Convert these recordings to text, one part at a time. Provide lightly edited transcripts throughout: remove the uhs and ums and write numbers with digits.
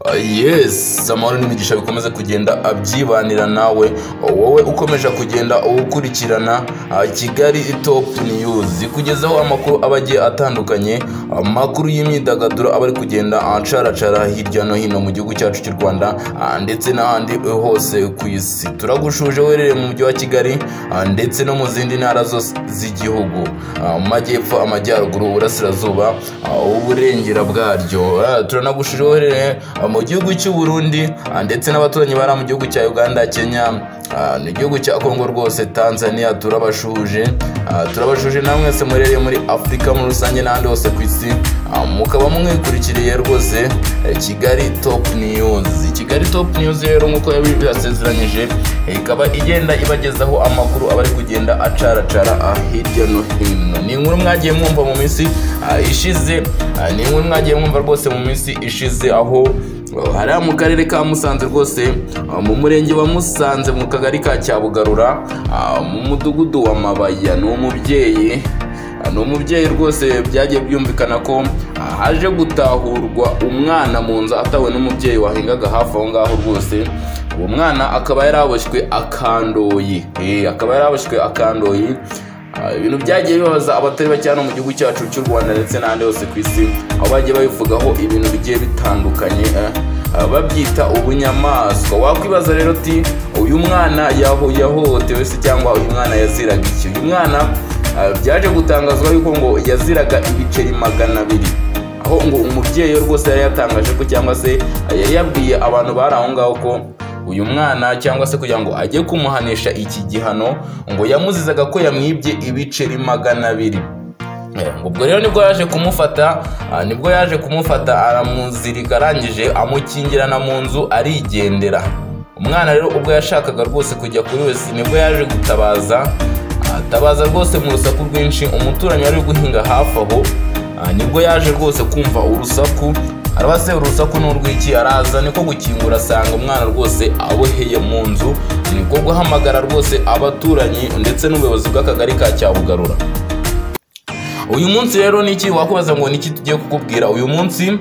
Yes, amahoro n'imigisha bikomeza kugenda abyibanira nawe wowe ukomeje kugenda ukurikirana Kigali Top News kugezaho amakuru abagiye atandukanye, amakuru y'imyidagaduro abari kugenda acaracara hirya no hino mu gihugu cyacu cy'u Rwanda ndetse n'ahandi hose ku isi. Turagushuje werere mu mujyi wa Kigali ndetse no mu zindi ntara zose z'igihugu, amajyepfo, amajyaruguru, uburasirazuba, uburengera bwaryo. Turanagushuje werere mu gihugu cy'u Burundi ndetse n'abaturanyi bara mu gihugu cya Uganda, Kenya, n'igihugu cya Kongo rwose, Tanzania. Turabashuje namwe se murereye muri Afrika muri rusange n'ahandi hose ku isi, mukaba mwikurikiriye rwose Kigali Top News. Kigali Top News rero nk'uko yabibasezeranyije ikaba igenda ibagezaho amakuru abari kugenda acaracara hirya no hino. Ni inkuru mwagiye mwumva mu minsi ishize, ni inkuru mwagiye mwumva rwose mu minsi ishize, aho hari mu karere ka Musanze rwose, mu murenge wa Musanze, mu kagari ka Cyabugarura, mu mudugudu wa Mabaya. Ni umubyeyi rwose byagiye byumvikana ko haje gutahurwa umwana mu nzu atawe n'umubyeyi wahingaga hafi aho ngaho rwose. Uwo mwana akaba yaraboshywe akandoyi. Ibintu byagiye bibaza abatari bake hano mu gihugu cyacu cy'u Rwanda ndetse n'ahandi hose ku isi, aho bagiye babivugaho ibintu bigiye bitandukanye, babyita ubunyamaswa. Wakwibaza rero uti uyu mwana yahohotewe se, cyangwa uyu mwana yaziraga iki? Uyu mwana byaje gutangazwa yuko ngo yaziraga ibiceri 200, aho ngo umubyeyi rwose yari yatangaje ko, cyangwa se yari yabwiye abantu bari aho ngaho ko uyu mwana, cyangwa se kugira ngo ajye kumuhanisha iki gihano, ngo yamuzizaga ko yamwibye ibiceri 200. Ubwo rero nibwo yaje kumufata aramuzirika, arangije amukingirana mu nzu arigendera. Umwana rero ubwo yashakaga rwose kujya kuri wese, nibwo yaje atabaza rwose mu rusaku rwinshi. Umuturanyi wari guhinga hafi aho nibwo yaje rwose kumva urusaku, arabase urusaku n'urwiki, araza niko gukingura asanga umwana rwose aboheye mu nzu. Niko guhamagara rwose abaturanyi ndetse n'ubuyobozi bw'akagari ka Cyabugarura. Uyu munsi rero niki wakubaza ngo niki tugiye kukubwira uyu munsi?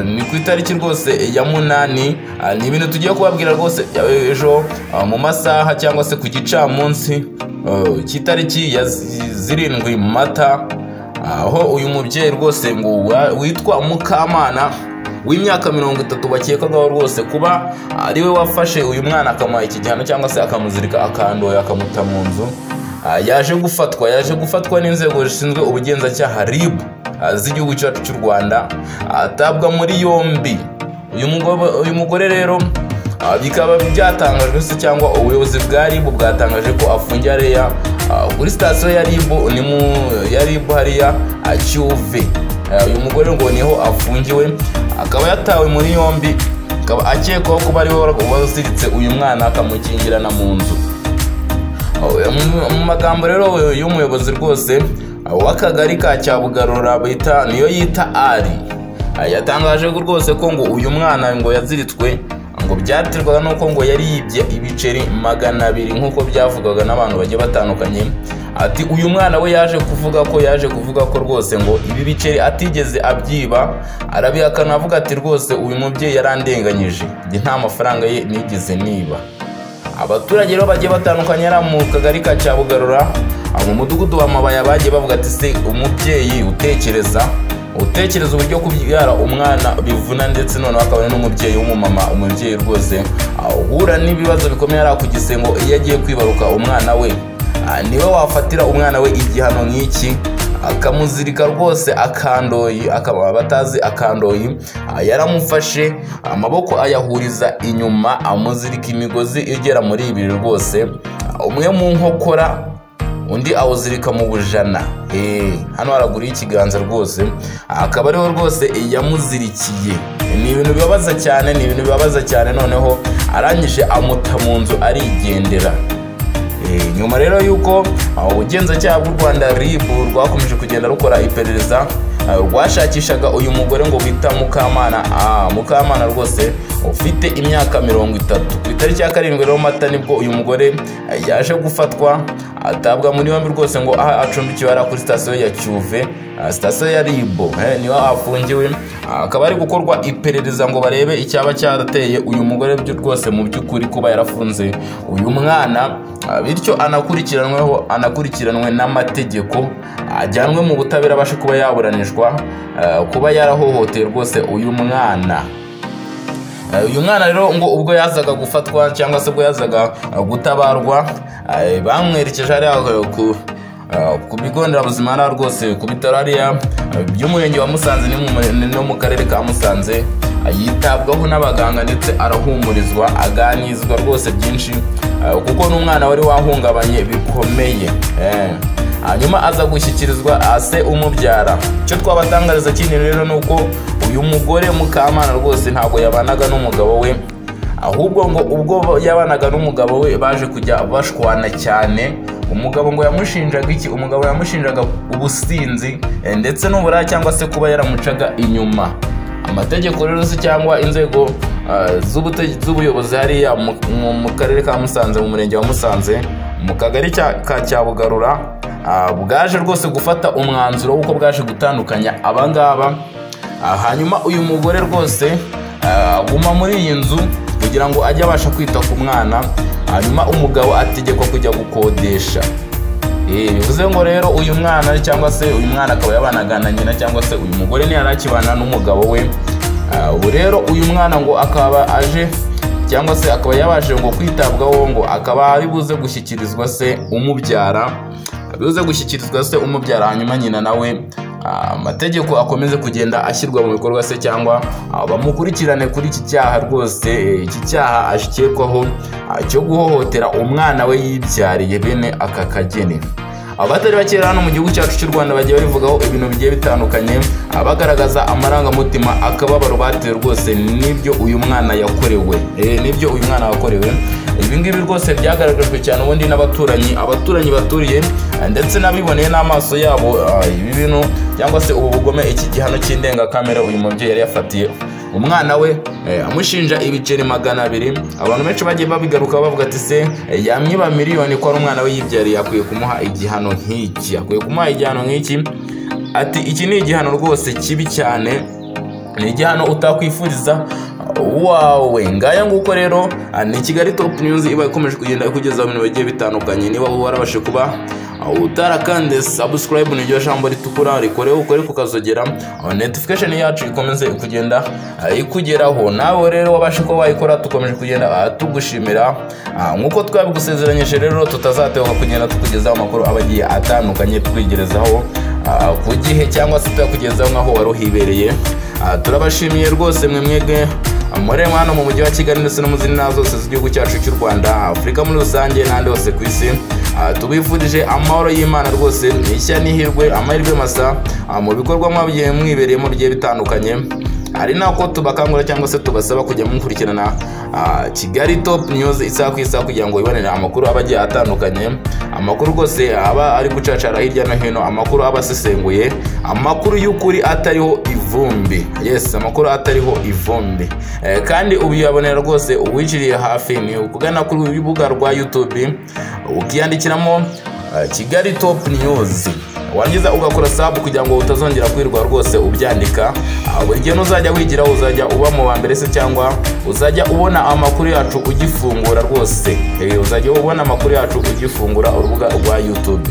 Ni ku itariki rwose ya 8. Ni ibintu tugiye kubabwira rwose ejo mu masaha, cyangwa se ku gicamunsi cy'itariki ya 7 Mata, aho uyu mubyeyi rwose ngo witwa Mukamana w'imyaka 30 bakekaga rwose kuba ariwe wafashe uyu mwana akamuha iki gihano, cyangwa se akamuzirika akandoya akamuta mu nzu. Yaje gufatwa n'inzego zishinzwe ubugenzacyaha RIB z'igihugu cyacu cy'u Rwanda, atabwa muri yombi. Uyu mugore rero bikaba byatangajwe se, cyangwa ubuyobozi bwa RIB bwatangaje ko afungiye hariya kuri sitasiyo ya RIB hariya Cyuve. Uyu mugore ngo niho afungiwe, akaba yatawe muri yombi, akaba akekwaho kuba ariwe waziritse uyu mwana akamukingirana mu nzu. Mu magambo rero y'umuyobozi rwose w'akagari ka Cyabugarura niyo yita Ari, yatangaje rwose ko ngo uyu mwana ngo yaziritswe, ngo byaterwaga nuko ngo yari yibye ibiceri 200 nk'uko byavugwaga n'abantu bagiye batandukanye. Ati uyu mwana we yaje kuvuga ko rwose ngo ibi biceri atigeze abyiba, arabihakana avuga ati rwose uyu mubyeyi yarandenganyije, nta mafaranga ye nigeze niba. Abaturage rero bagiye batandukanye ari mu kagari ka Cyabugarura, mu mudugudu wa Mabaya, bagiye bavuga ati se umubyeyi utekereza uburyo kubyara umwana bivuna, ndetse none akaba n'umubyeyi w'umumama, umubyeyi rwose ahura n'ibibazo bikomeye ari ku Gisengo iyo agiye kwibaruka umwana we. Niwe wafatira umwana we igihano nk'iki, akamuzirika rwose akandoyi, akaba batazi akandoyi. Yaramufashe amaboko ayahuriza inyuma, amuzirika imigozi igera muri 2 rwose, umwe mu nkokora, undi awuzirika mu bujana. Hano haragura ikiganza rwose, akaba ariho rwose yamuzirikiye. Ni ibintu bibabaza cyane, noneho arangije amuta mu nzu arigendera. Nyuma rero yuko ubugenzacyaha bw'u Rwanda RIB rwakomeje kugenda rukora iperereza, rwashakishaga uyu mugore ngo bita Mukamana rwose ufite imyaka 30. Ku itariki ya 7 rero Mata nibwo uyu mugore yaje gufatwa, atabwa muri yombi rwose ngo aha acumbikiwe ari kuri sitasiyo ya Cyuve, sitasiyo ya Ribo niho afungiwe. Akaba ari gukorwa iperereza ngo barebe icyaba cyarateye uyu mugore rwose mu by'ukuri kuba yarafunze uyu mwana, bityo anakurikiranwe n'amategeko, ajyanwe mu butabera abashe kuba yaburanishwa kuba yarahohoteye rwose uyu mwana. Uyu mwana rero ngo ubwo yazaga gufatwa cyangwa se ubwo yazaga gutabarwa, bamwerekeje hariya ku bigo nderabuzima na rwose ku bitaro hariya by'umurenge wa Musanze no mu karere ka Musanze, yitabwaho n'abaganga ndetse arahumurizwa, aganizwa rwose byinshi kuko n'umwana wari wahungabanye bikomeye. Hanyuma aza gushyikirizwa se umubyara. Icyo twabatangariza kindi rero nuko uyu mugore Mukamana rwose ntabwo yabanaga n'umugabo we, ahubwo ngo ubwo yabanaga n'umugabo we baje kujya bashwana cyane. Umugabo ngo yamushinjaga iki? Umugabo yamushinjaga ubusinzi ndetse n'ubura cyangwa se kuba yaramucaga inyuma. Amategeko rero se cyangwa inzego z'ubuyobozi hariya mu karere ka Musanze, mu murenge wa Musanze, mu kagari ka Cyabugarura, bwaje rwose gufata umwanzuro w'uko bwaje gutandukanya abangaba. Hanyuma uyu mugore rwose aguma muri iyi nzu kugira ngo ajye abasha kwita ku mwana, hanyuma umugabo ategekwa kujya gukodesha. Bivuze ngo rero uyu mwana cyangwa se uyu mwana akaba yabanaga na nyina cyangwa se uyu mugore ni yarakibana n'umugabo we. Ubu rero uyu mwana ngo akaba aje cyangwa se akaba yabashe ngo kwitabwaho, ngo akaba ari buze gushyikirizwa se umubyara, hanyuma nyina nawe amategeko akomeze kugenda ashyirwa mu bikorwa se cyangwa bamukurikirane kuri iki cyaha rwose, iki cyaha ashikekwaho cyo guhohotera umwana we yibyariye bene aka kageni. Abatari bakera hano mu gihugu cyacu cy'u Rwanda bagiye babivugaho ibintu bigiye bitandukanye, abagaragaza amarangamutima, akababaro batewe rwose n'ibyo uyu mwana yakorewe, ibi ngibi rwose byagaragajwe cyane ubundi n'abaturanyi baturiye ndetse n'abiboneye n'amaso yabo ibi bintu cyangwa se ubu bugome, iki gihano cy'indengakamere uyu mubyeyi yari yafatiye umwana we, amushinja ibiceri 200. Abantu benshi bagiye babigaruka bavuga ati se yamwiba miliyoni ko ari umwana we yibyariye, akwiye kumuha igihano nk'iki, ati iki ni igihano rwose kibi cyane, ni igihano utakwifuriza wawe. Ngaya nguko rero ni Kigali Top News iba ikomeje kugenda ikugezaho ibintu bigiye bitandukanye. Niba warabashe kuba utarakande subscribe n'iryo jambo ritukura rikoreho ukore kukazogera, notification yacu ikomeze kugenda ikugeraho. Nawe rero wabashe ko wayikora, tukomeje kugenda tugushimira. Nkuko twabigusezeranyije rero tutazatehoka kugenda tukugezaho amakuru abagiye atandukanye, twigerezaho ku gihe cyangwa se tukugezaho nkaho wari uhibereye. Turabashimiye rwose mwebwe muri hano mu mujyi wa Kigali ndetse no mu zindi ntara zose z'igihugu cyacu cy'u Rwanda, Afurika muri rusange n'ahandi hose ku isi. Tubifurije amahoro y'Imana rwose, ishya n'ihirwe, amahirwe masa mu bikorwa mwabigiye mwibereyemo bigiye bitandukanye. Ari nako tubakangura cyangwa se tubasaba kujya mukurikirana Kigali Top News isaha ku isaha kugira ngo ibonere amakuru abagiye atandukanye, amakuru rwose aba ari gucacara hirya no hino, amakuru aba asesenguye, amakuru y'ukuri atariho ivumbi. Yes, amakuru atariho ivumbi. Kandi ubu yabonera rwose uwiciriye hafi ni ukugana kuri urubuga rwa YouTube ukiyandikiramo Kigali Top News, wangiza ugakora sub kugira ngo utazongera kwirwa rwose ubyandika. Buri gihe uzajya wigira uzajya uba mu wa mbere se cyangwa uzajya ubona amakuru yacu ugifungura rwose, uzajya ubona amakuru yacu ugifungura urubuga rwa YouTube.